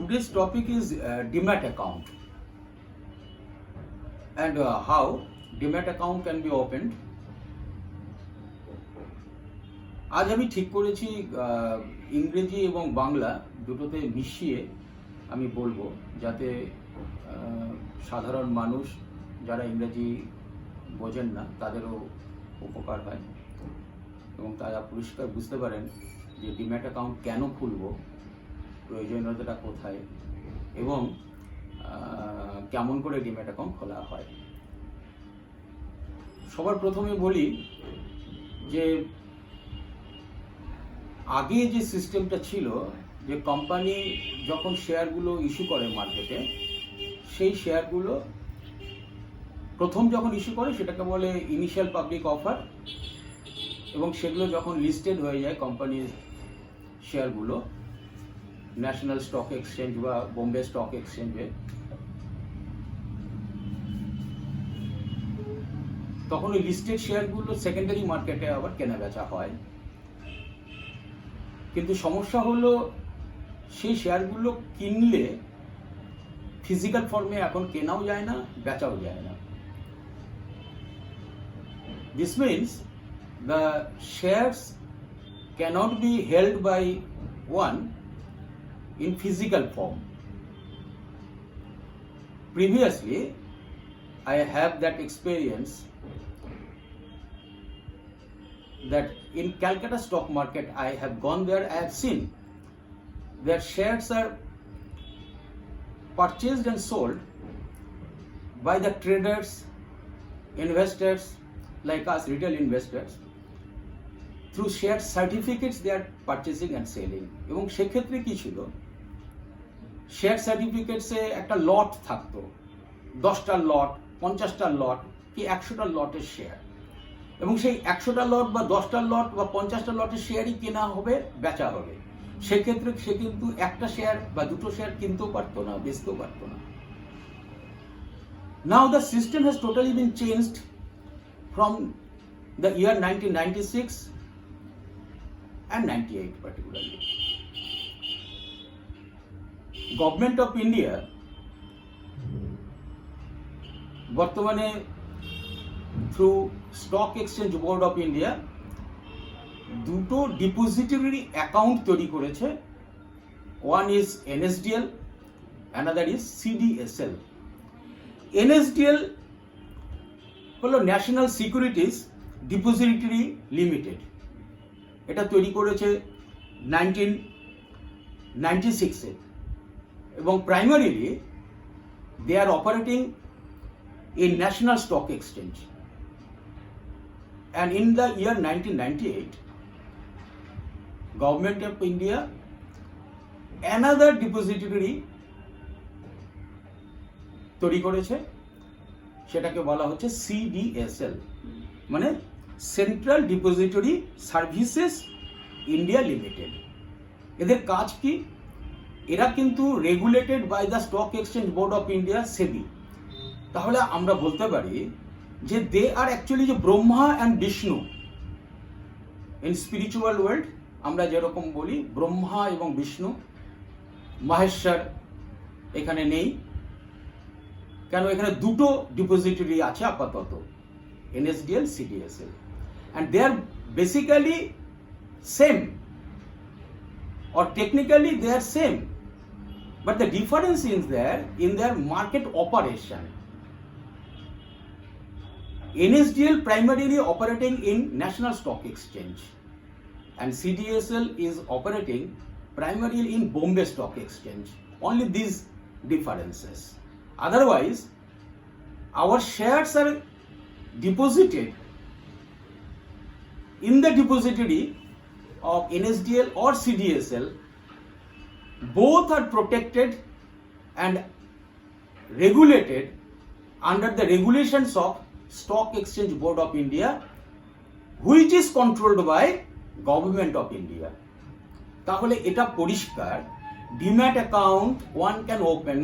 Today's topic is Demat account and how Demat account can be opened. আজ আমি ঠিক করেছি ইংরেজি এবং বাংলা দুটোতে মিশিয়ে আমি বলবো, যাতে সাধারণ মানুষ যারা ইংরেজি বোঝেন না তাদেরও উপকার হয় এবং তারা পরিষ্কার বুঝতে পারেন যে ডিম্যাট অ্যাকাউন্ট কেন খুলব, প্রয়োজনীয়তাটা কোথায় এবং কেমন করে ডিম্যাট অ্যাকাউন্ট খোলা হয়। সবার প্রথমে বলি যে আগে যে সিস্টেমটা ছিল, যে কোম্পানি যখন শেয়ারগুলো ইস্যু করে মার্কেটে, সেই শেয়ারগুলো প্রথম যখন ইস্যু করে সেটাকে বলে ইনিশিয়াল পাবলিক অফার, এবং সেগুলো যখন লিস্টেড হয়ে যায় কোম্পানির শেয়ারগুলো ন্যাশনাল স্টক এক্সচেঞ্জ বা বোম্বে স্টক এক্সচেঞ্জে, তখন ওই লিস্টেড শেয়ারগুলো সেকেন্ডারি মার্কেটে আবার কেনা বেচা হয়। কিন্তু সমস্যা হলো সেই শেয়ারগুলো কিনলে ফিজিক্যাল ফর্মে এখন কেনাও যায় না, বেচাও যায় না। This means the shares cannot be held by one in physical form. Previously, I have that experience that in Calcutta stock market, I have gone there, I have seen that shares are purchased and sold by the traders, investors like us, retail investors, through share certificates they are purchasing and selling. এবং সেক্ষেত্রে কি ছিল, share সার্টিফিকেটসে একটা লট থাকতো, 10টা লট, 50টা লট কি 100টা লটের share, এবং সেই 100টা লট বা 10টা লট বা 50টা লটের শেয়ারই কেনা হবে, বেচা হবে। সেক্ষেত্রে সে কিন্তু একটা শেয়ার বা দুটো শেয়ার কিনতেও পারতো না, বেচতেও পারতো না। Now the system has totally been changed from the year 1996 and 98 particularly. Government of India বর্তমানে through Stock Exchange Board of India দুটো ডিপোজিটরি অ্যাকাউন্ট তৈরি করেছে। One is NSDL, another is CDSL। NSDL হলো ন্যাশনাল সিকিউরিটিজ ডিপোজিটরি লিমিটেড। এটা তৈরি করেছে 1996-এ এবং primarily they are operating in national stock exchange. And in the year 1998, Government of India another depository তৈরি করেছে, সেটাকে বলা হচ্ছে CDSL, মানে central depository services India limited. এদের কাজ কি? এরা কিন্তু regulated by the stock exchange board of India, SEBI. তাহলে আমরা বলতে পারি যে দে আর অ্যাকচুয়ালি যে Brahma and Vishnu in spiritual world আমরা যেরকম বলি ব্রহ্মা এবং বিষ্ণু, মহেশ্বর এখানে নেই কেন, এখানে দুটো ডিপোজিটরি আছে আপাতত, NSDL, CDSL, and they are basically same or technically they are same, but the difference is there in their market operation. NSDL primarily operating in National Stock Exchange and CDSL is operating primarily in Bombay Stock Exchange. Only these differences. Otherwise, our shares are deposited in the depository of NSDL or CDSL. Both are protected and regulated under the regulations of Stock Exchange Board of India, which is controlled by Government of India. তাহলে এটা পরিষ্কার, demat account one can open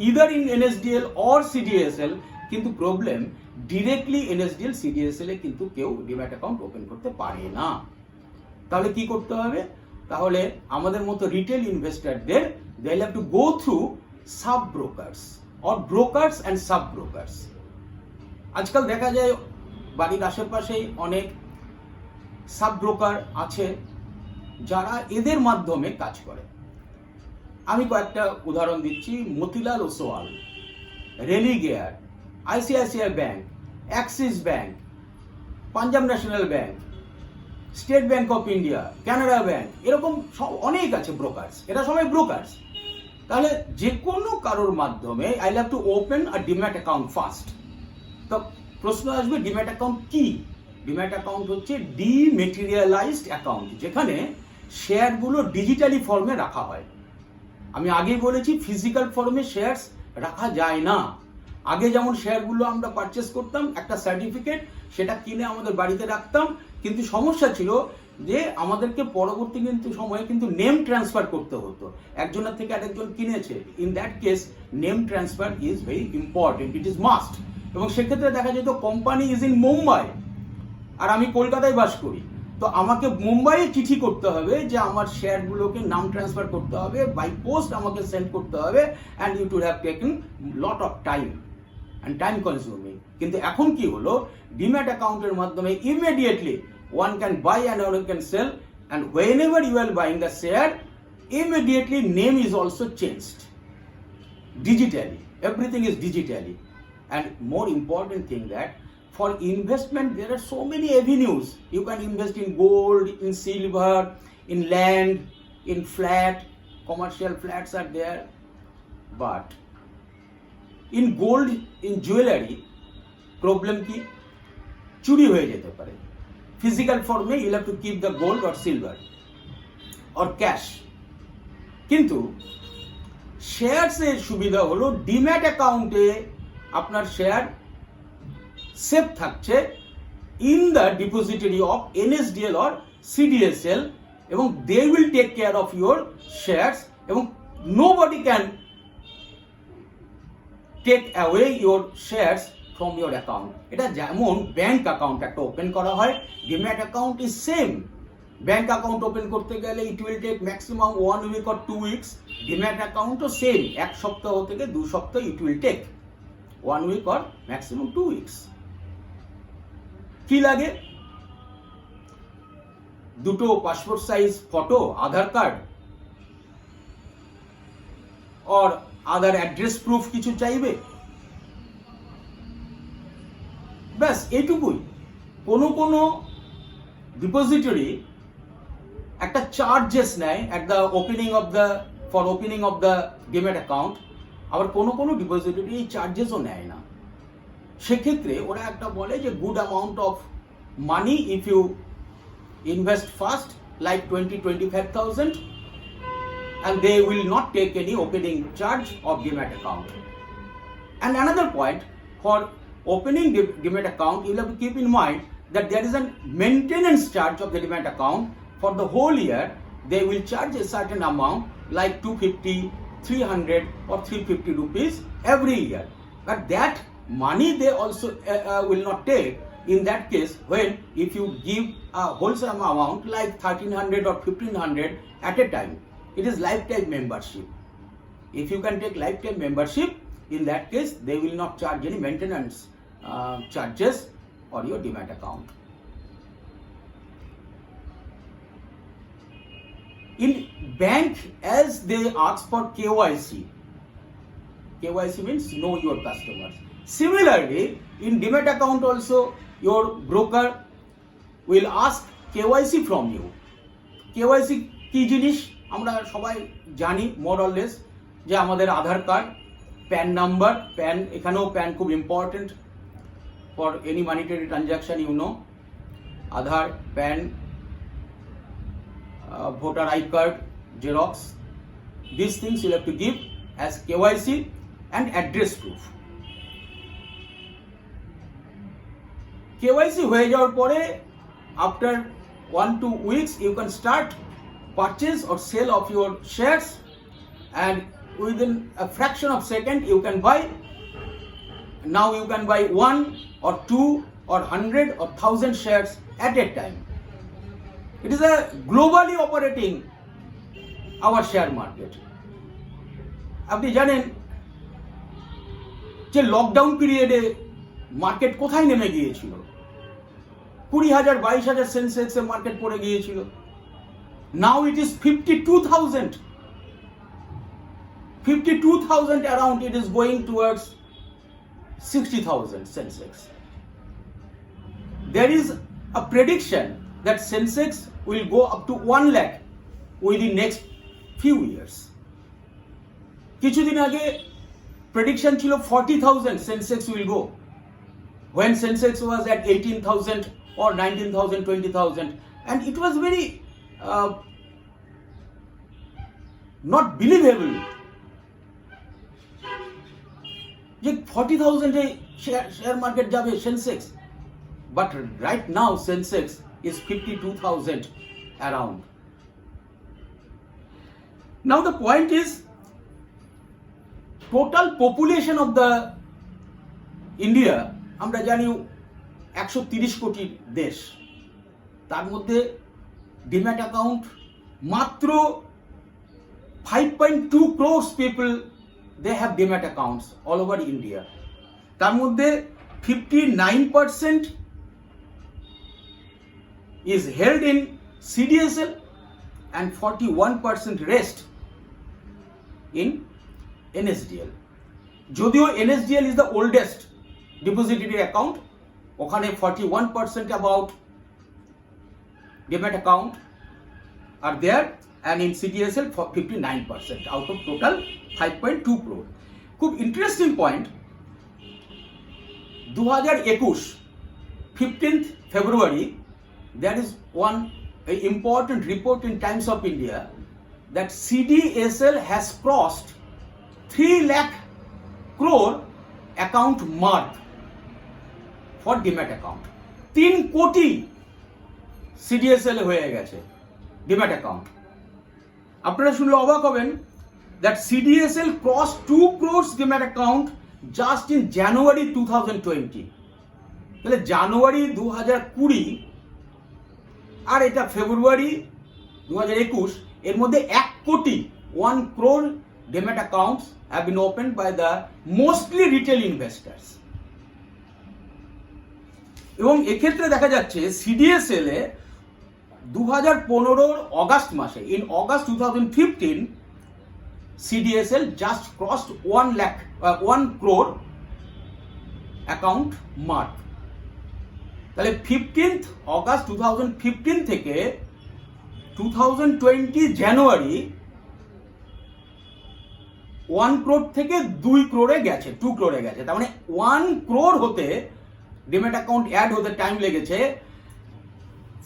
either in NSDL or CDSL, কিন্তু problem directly NSDL, CDSL এ কিন্তু কেউ demat account open করতে পারে না। তাহলে কি করতে হবে? তাহলে আমাদের মতো রিটেল ইনভেস্টরদের they'll have to go through sub-brokers or brokers and sub-brokers. আজকাল দেখা যায় বাড়ির আশেপাশেই অনেক সাব ব্রোকার আছে যারা এদের মাধ্যমে কাজ করে। আমি কয়েকটা উদাহরণ দিচ্ছি। Motilal Oswal, Religare, ICICI bank, Axis bank, Punjab national bank, state bank of India, Canara bank, এরকম সব অনেক আছে ব্রোকার্স। এরা সবাই ব্রোকার্স। তাহলে যে কোনো কারোর মাধ্যমে I have to open a demat account first. তো প্রশ্ন আসবে ডিম্যাট অ্যাকাউন্ট কি? ডিম্যাট অ্যাকাউন্ট হচ্ছে ডিমেটেরিয়ালাইজড অ্যাকাউন্ট, যেখানে শেয়ারগুলো ডিজিটালি ফর্মে রাখা হয়। আমি আগেই বলেছি ফিজিক্যাল ফর্মে শেয়ারস রাখা যায় না। আগে যেমন শেয়ারগুলো আমরা পারচেস করতাম, একটা সার্টিফিকেট, সেটা কিনে আমাদের বাড়িতে রাখতাম, কিন্তু সমস্যা ছিল যে আমাদেরকে পরবর্তী সময়ে কিন্তু নেম ট্রান্সফার করতে হতো। একজনের থেকে আরেকজন কিনেছে, in that case name transfer is very important, it is must. এবং সেক্ষেত্রে দেখা যেত কোম্পানি ইজ ইন মুম্বাই আর আমি কলকাতায় বাস করি, তো আমাকে মুম্বাইয়ে চিঠি করতে হবে যে আমার শেয়ারগুলোকে নাম ট্রান্সফার করতে হবে, বাই পোস্ট আমাকে সেন্ড করতে হবে, and it would have taken lot of time and time consuming. কিন্তু এখন কি হলো, ডিম্যাট অ্যাকাউন্টের মাধ্যমে immediately one can buy and one can sell, and whenever you are buying the share, immediately name is also changed digitally. Everything is digitally. And more important thing that for investment there are so many avenues. You can invest in gold, in silver, in land, in flat, commercial flats are there. But in gold, in jewelry, problem ki চুরি হয়ে যেতে পারে। Physical ফর্মে you'll have to keep the gold or silver or cash. কিন্তু শেয়ারসের সুবিধা হলো demat অ্যাকাউন্টে আপনার শেয়ার সেফ থাকছে in the depository of NSDL or CDSL, এবং they will take care of your shares, এবং nobody can take away your shares from your account. এটা যেমন ব্যাংক অ্যাকাউন্ট একটা ওপেন করা হয়, demat account is same. Bank account open করতে গেলে it will take maximum 1 week or 2 weeks। Demat অ্যাকাউন্টও same, 1 সপ্তাহ থেকে 2 সপ্তাহ it will take 1 week or maximum 2 weeks। কি লাগে? দুটো passport size photo, Aadhaar card আর আধার অ্যাড্রেস প্রুফ কিছু চাইবে, ব্যাস এইটুকুই। কোনো ডিপোজিটরি একটা চার্জেস নেয় at the opening of the for opening of the demat account, আবার কোনো ডিপোজিটরি এই চার্জেসও নেয় না। সেক্ষেত্রে ওরা একটা বলে যে good amount of money if you invest first like 20-25,000, and they will not take any opening charge of demat account. And another point, for opening demat account, you have to keep in mind that there is a maintenance charge of the demat account. For the whole year, they will charge a certain amount like 250, 300 or 350 rupees every year. But that money they also will not take in that case when if you give a wholesome amount like 1,300 or 1,500 at a time. It is lifetime membership. If you can take lifetime membership, in that case they will not charge any maintenance charges on your demat account. In bank, as they ask for KYC, KYC means know your customers. Similarly, in demat account also your broker will ask KYC from you. KYC কি জিনিস আমরা সবাই জানি more or less, যে আমাদের Aadhaar card, PAN number, PAN, এখানেও PAN খুব important for any monetary transaction, you know, Aadhaar, PAN, voter I card, xerox, this things you have to give as KYC and address proof. KYC হয়ে যাওয়ার পরে after 1-2 weeks you can start purchase or sale of your shares, and within a fraction of second you can buy. Now you can buy 1 or 2 or 100 or 1,000 shares at a time. It is a globally operating our share market. আপনি জানেন যে lockdown পিরিয়ডে market কোথায় নেমে গিয়েছিল, 20,000 22,000 সেন্সেক্সে market পড়ে গিয়েছিল। নাও it is 52,000 around, it is going towards 60,000 Sensex. There is a prediction that Sensex will go up to 1 lakh within next few years. কিছুদিন আগে prediction ছিল 40,000 Sensex will go, when Sensex was at 18,000 or 19,000, 20,000, and it was very not believable যে 40,000 এ share market যাবে Sensex, but right now Sensex is 52,000 around. Now the point is, total population of the India, আমরা জানি 130 কোটি দেশ, তার মধ্যে demat account মাত্র 5.2 crores people, they have demat accounts all over India. তার মধ্যে 59% is held in CDSL and 41% rest in NSDL. যদিও NSDL is the oldest depository account, ওখানে 41% about demat account are there, and in CDSL 59% out of total 5.2 crore. খুব interesting point, 2021 15th February, there is one important report in Times of India that CDSL has crossed 3 lakh crore account mark for demat account. 3 কোটি CDSL হয়ে গেছে demat account. আপনারা শুনলে অবাক হবেন that CDSL crossed 2 crores demat account just in January 2020. তাহলে জানুয়ারি 2020 আর এটা ফেব্রুয়ারি 2021, এর মধ্যে 1 কোটি 1 crore demat accounts have been opened by the mostly retail investors. এবং এক্ষেত্রে দেখা যাচ্ছে CDSL এ 2015 অগাস্ট মাসে, in August 2015, CDSL just crossed 1 crore account mark. তাহলে 15th August 2015 থেকে 2020 জানুয়ারি 1 crore থেকে 2 crore গেছে, 2 crore গেছে। তার মানে 1 crore হতে ডিম্যাট অ্যাকাউন্ট অ্যাড হতে টাইম লেগেছে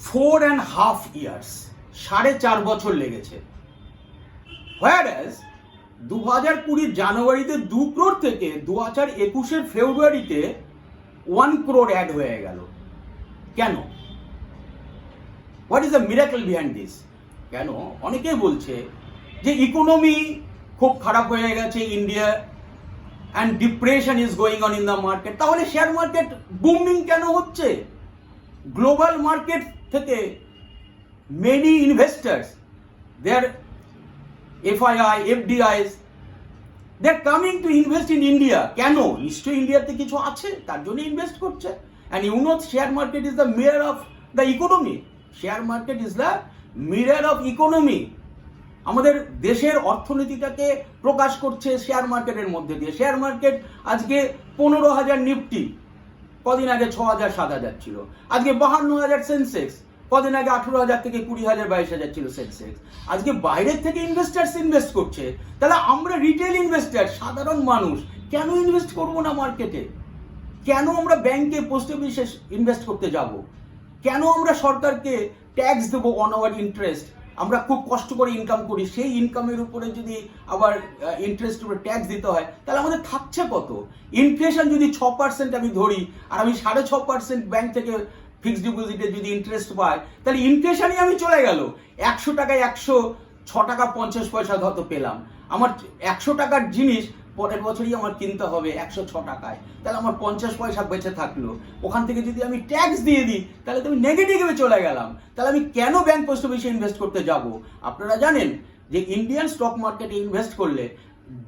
4.5 years, 4.5 বছর লেগেছে। whereas 2020 জানুয়ারিতে 2 crore থেকে 2021 ফেব্রুয়ারিতে 1 crore অ্যাড হয়ে গেল। কেন? What is the miracle behind this? কেন? অনেকেই বলছে যে ইকোনমি খুব খারাপ হয়ে গেছে India, and depression is going on in the market. তাহলে শেয়ার মার্কেট বুমিং কেন হচ্ছে? গ্লোবাল মার্কেট থেকে many investors, their FII, FDIs, they are coming to invest in India. কেন? নিশ্চয়ই ইন্ডিয়াতে কিছু আছে, তার জন্য ইনভেস্ট করছে। And you know, share market is the mirror of the economy. Share market is the mirror of economy. আমাদের দেশের অর্থনীতিটাকে প্রকাশ করছে শেয়ার মার্কেটের মধ্যে দিয়ে। শেয়ার মার্কেট আজকে 15,000 নিফটি, কদিন আগে 6,000 7,000 ছিল। আজকে 52,000 সেন্সেক্স, কদিন আগে 18,000 থেকে 20,000 22,000 ছিল সেন্সেক্স। আজকে বাইরের থেকে ইনভেস্টার্স ইনভেস্ট করছে। তাহলে আমরা রিটেল ইনভেস্টার, সাধারণ মানুষ কেন ইনভেস্ট করব না মার্কেটে? কেন আমরা ব্যাংকে, পোস্ট অফিসে ইনভেস্ট করতে যাব? কেন আমরা সরকারকে ট্যাক্স দেবো অন আওয়ার ইন্টারেস্ট? আমরা খুব কষ্ট করে ইনকাম করি, সেই ইনকামের উপরে যদি আবার ইন্টারেস্ট উপরে ট্যাক্স দিতে হয়, তাহলে আমাদের থাকছে কত? ইনফ্লেশন যদি 6% আমি ধরি, আর আমি 6.5% ব্যাংক থেকে ফিক্সড ডিপোজিটে যদি ইন্টারেস্ট পাই, তাহলে ইনফ্লেশনই আমি চলে গেল। 100 টাকায় 106 টাকা 50 পয়সা হয়তো পেলাম। আমার 100 টাকার জিনিস পরের বছরই আমার কিনতে হবে 106 টাকায়, তাহলে আমার 50 পয়সা বেঁচে থাকলো। ওখান থেকে যদি আমি ট্যাক্স দিয়ে দিই, তাহলে তো আমি নেগেটিভে চলে গেলাম। তাহলে আমি কেন ব্যাংক পোস্ট অফিসে ইনভেস্ট করতে যাব? আপনারা জানেন যে ইন্ডিয়ান স্টক মার্কেটে ইনভেস্ট করলে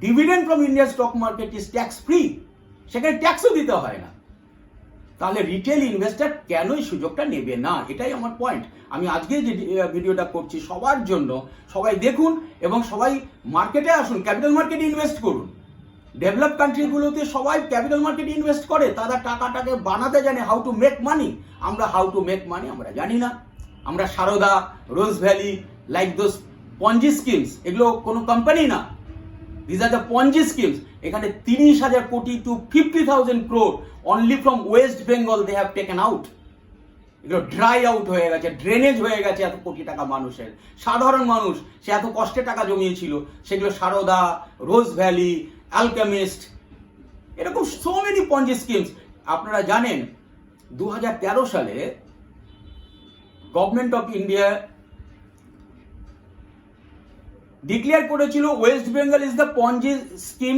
dividend from Indian stock market is tax free, সেখানে ট্যাক্সও দিতে হয় না। তাহলে রিটেল ইনভেস্টর কেন এই সুযোগটা নেবে না, এটাই আমার পয়েন্ট। আমি আজকে যে ভিডিওটা করছি সবার জন্য, সবাই দেখুন এবং সবাই মার্কেটে আসুন, ক্যাপিটাল মার্কেটে ইনভেস্ট করুন। ডেভেলপ কান্ট্রিগুলোতে সবাই ক্যাপিটাল মার্কেটে ইনভেস্ট করে, তারা টাকাটাকে বানাতে জানে, হাউ টু মেক মানি। আমরা হাউ টু মেক মানি আমরা জানি না। আমরা Saradha, Rose Valley, like those Ponzi schemes, এগুলো কোনো কোম্পানি না, this are the Ponzi schemes. এখানে 30,000 crore to 50,000 crore only from West Bengal they have taken out. এগুলো ড্রাই আউট হয়ে গেছে, ড্রেনেজ হয়ে গেছে এত কোটি টাকা মানুষের। সাধারণ মানুষ সে এত কষ্টে টাকা জমিয়েছিল, সেগুলো সারদা, রোজ ভ্যালি, অ্যালকেমিস্ট, এরকম সো মেনি পঞ্জি স্কিমস। আপনারা জানেন 2013 সালে গভর্নমেন্ট অফ ইন্ডিয়া ডিক্লেয়ার করেছিল West Bengal is the Ponzi scheme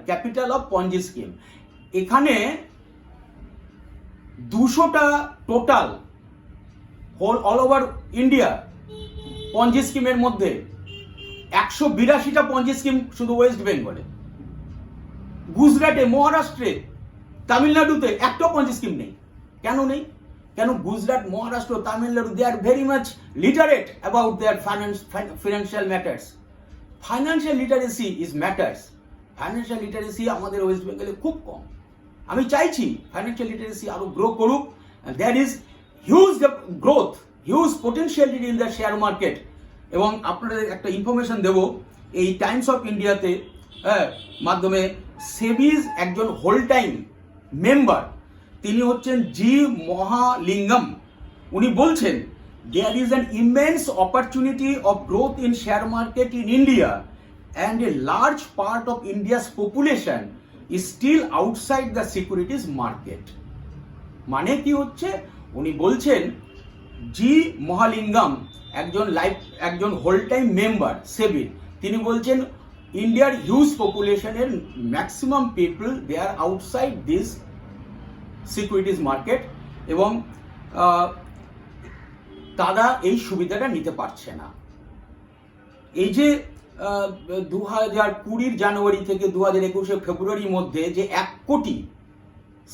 capital of Ponzi scheme. এখানে 200টা total all over India Ponzi স্কিমের মধ্যে 182টা পঞ্জি স্কিম শুধু ওয়েস্ট বেঙ্গলে। গুজরাটে, মহারাষ্ট্রে, তামিলনাড়ুতে একটাও পঞ্জি স্কিম নেই। কেন নেই? কেন Gujarat, Maharashtra, Tamil Nadu they are very much literate about their financial matters. Financial literacy is matters. Financial literacy আমাদের ওয়েস্ট বেঙ্গলে খুব কম। আমি চাইছি ফাইন্যান্সিয়াল লিটারেসি আরো গ্রো করুক। There is huge growth, huge potentiality in the share market. এবং আপনাদের একটা ইনফরমেশন দেব, এই টাইমস অফ ইন্ডিয়াতে মাধ্যমে সেবিজ একজন হোল টাইম মেম্বার, তিনি হচ্ছেন জি মহালিঙ্গম। উনি বলছেন there is an immense opportunity of growth in share market in India and a large part of India's population is still outside the securities market. মানে কি হচ্ছে? উনি বলছেন জি মহালিঙ্গম একজন হোল টাইম মেম্বার সেবি, তিনি বলছেন ইন্ডিয়ার হিউজ পপুলেশনের maximum people they are outside this securities market এবং তারা এই সুবিধাটা নিতে পারছে না। এই যে 2020 জানুয়ারি থেকে 2021 ফেব্রুয়ারির মধ্যে যে 1 কোটি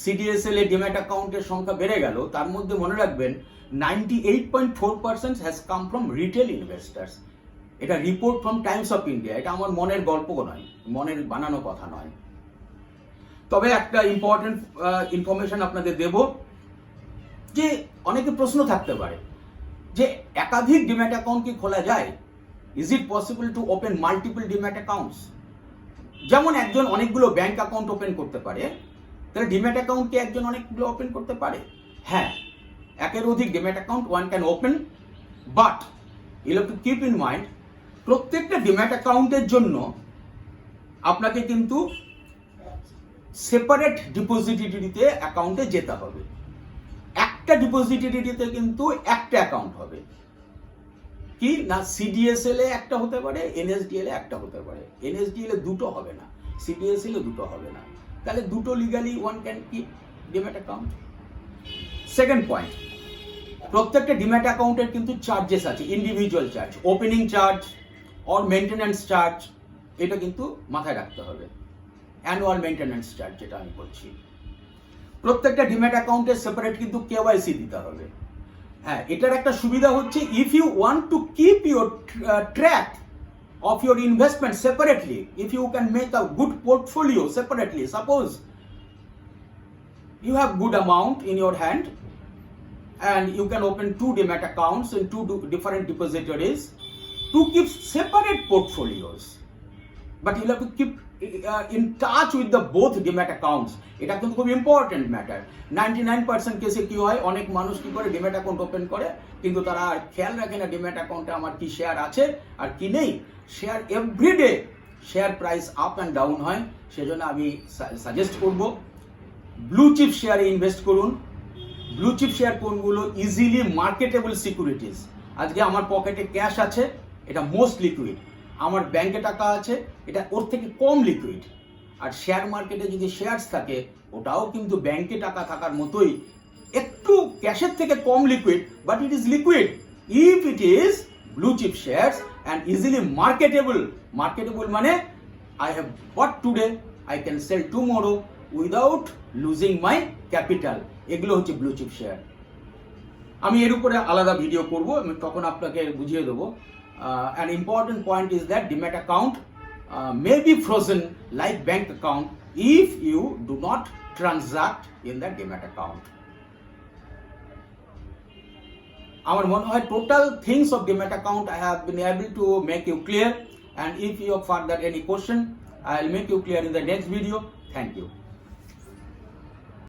সিডিএসএল এ ডিম্যাট অ্যাকাউন্টের সংখ্যা বেড়ে গেল, তার মধ্যে মনে রাখবেন 98.4% has come from retail investors. এটা report from Times of India, এটা আমার মনের গল্প নয়, মনের বানানো কথা নয়। তবে একটা ইম্পর্টেন্ট ইনফরমেশন আপনাদের দেব, যে অনেকে প্রশ্ন থাকতে পারে যে একাধিক ডিম্যাট অ্যাকাউন্ট কি খোলা যায়? Is it possible to open multiple demat accounts? যেমন একজন অনেকগুলো ব্যাংক অ্যাকাউন্ট ওপেন করতে পারে, তাহলে ডিম্যাট অ্যাকাউন্ট কি একজন অনেকগুলো ওপেন করতে পারে? হ্যাঁ, একের অধিক demat account one can open, but you have to keep in mind প্রত্যেকটা ডিম্যাট অ্যাকাউন্টের জন্য আপনাকে কিন্তু সেপারেট ডিপোজিটরিতে অ্যাকাউন্টে যেতে হবে। একটা ডিপোজিটরিতে কিন্তু একটা অ্যাকাউন্ট হবে, কি না সিডিএসএল এ একটা হতে পারে, এনএসডিএল এ একটা হতে পারে। এনএসডিএল এ দুটো হবে না, সিডিএসএল এ দুটো হবে না। তাহলে দুটো legally one can keep demat account. Second point, প্রত্যেকটা ডিম্যাট অ্যাকাউন্টের কিন্তু চার্জেস আছে, individual charge, opening charge or maintenance charge, এটা কিন্তু মাথায় রাখতে হবে। অ্যানুয়াল মেনটেন্যান্স চার্জ যেটা আমি বলছি। প্রত্যেকটা ডিম্যাট অ্যাকাউন্টের সেপারেট কিন্তু কেওয়াইসি দিতে হবে। হ্যাঁ, এটার একটা সুবিধা হচ্ছে if you want to keep your track of your investment separately, if you can make a good portfolio separately, suppose you have good amount in your hand and you can open 2 demat accounts in 2 different depositories to keep separate portfolios, but you have to keep in touch with the both demat accounts. এটা কিন্তু খুব important matter. 99% কেসে কি হয়, অনেক মানুষ কি করে ডিম্যাট অ্যাকাউন্ট ওপেন করে কিন্তু তারা আর খেয়াল রাখে না ডিম্যাট অ্যাকাউন্টে আমার কি শেয়ার আছে আর কি নেই। Share everyday share price up and down হয়, সেজন্য আমি সাজেস্ট করব ব্লু চিপ শেয়ারে ইনভেস্ট করুন। ব্লু চিপ শেয়ার কোনগুলো? Easily marketable securities. আজকে আমার পকেটে ক্যাশ আছে, এটা মোস্ট লিকুইড। আমার ব্যাংকে টাকা আছে, এটা ওর থেকে কম লিকুইড। আর শেয়ার মার্কেটে যদি শেয়ারস থাকে, ওটাও কিন্তু ব্যাংকে টাকা থাকার মতোই একটু ক্যাশের থেকে কম liquid, but it is liquid if it is blue chip shares and easily marketable. Marketable মানে I have bought today, I can sell tomorrow without losing my capital. এগুলো হচ্ছে ব্লু চিপ শেয়ার। আমি এর উপরে আলাদা ভিডিও করব, আমি তখন আপনাকে বুঝিয়ে দেবো। An important point is that demat account may be frozen like bank account if you do not transact in that demat account. আমার মনে হয় total things of demat account I have been able to make you clear, and if you have further any question, I will make you clear in the next video. Thank you.